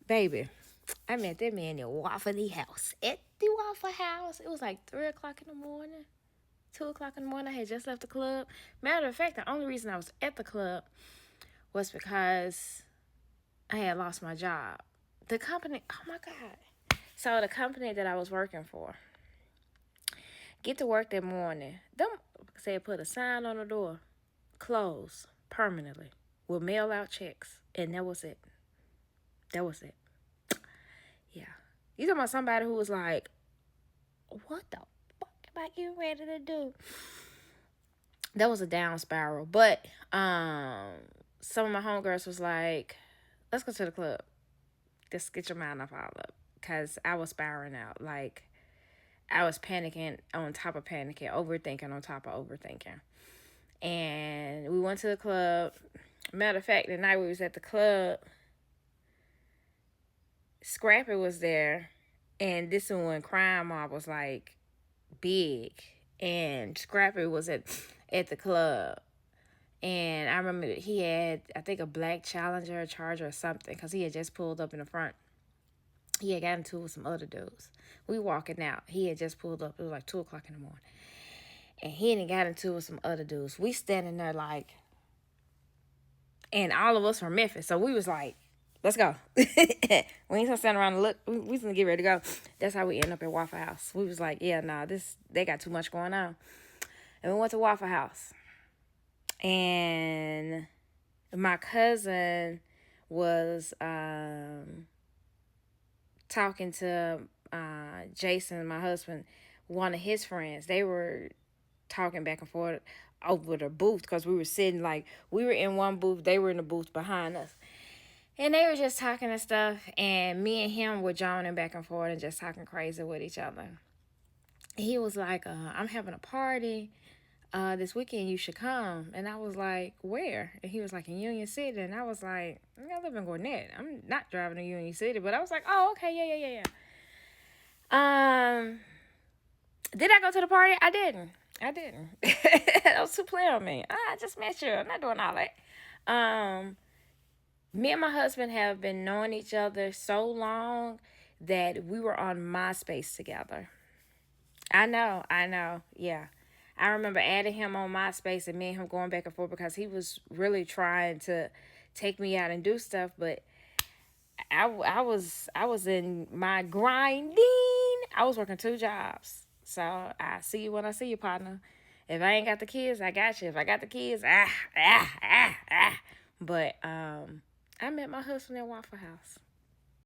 Baby, I met that man at Waffle House. At the Waffle House. It was like 3 o'clock in the morning. 2 o'clock in the morning. I had just left the club. Matter of fact, the only reason I was at the club was because I had lost my job. The company, oh my God. So the company that I was working for, get to work that morning. Them said put a sign on the door, close permanently. We'll mail out checks. And that was it. That was it. Yeah. You talking about somebody who was like, what the fuck am I getting ready to do? That was a down spiral. But some of my homegirls was like, let's go to the club. Just get your mind off all up. Because I was spiraling out. Like, I was panicking on top of panicking, overthinking on top of overthinking. And we went to the club. Matter of fact, the night we was at the club, Scrappy was there. And this one when Crime Mob was like big. And Scrappy was at the club. And I remember he had, I think, a black Challenger, a Charger or something. Because he had just pulled up in the front. He had gotten into it with some other dudes. We walking out. He had just pulled up. It was like 2 o'clock in the morning. And he had got into it with some other dudes. We standing there like, and all of us from Memphis. So we was like, let's go. We ain't gonna stand around and look. We was gonna get ready to go. That's how we end up at Waffle House. We was like, yeah, nah, they got too much going on. And we went to Waffle House. And my cousin was talking to Jason, my husband, one of his friends. They were talking back and forth over the booth because we were sitting like, we were in one booth, they were in the booth behind us. And they were just talking and stuff, and me and him were joning back and forth and just talking crazy with each other. He was like, I'm having a party this weekend, you should come. And I was like, where? And he was like, in Union City. And I was like, I live in Gwinnett. I'm not driving to Union City. But I was like, oh, okay, yeah. Did I go to the party? I didn't. That was too play on me. I just met you. I'm not doing all that. Me and my husband have been knowing each other so long that we were on MySpace together. I know. Yeah. I remember adding him on MySpace and me and him going back and forth because he was really trying to take me out and do stuff, but I was in my grinding. I was working 2 jobs. So I see you when I see you, partner. If I ain't got the kids, I got you. If I got the kids, But I met my husband at Waffle House.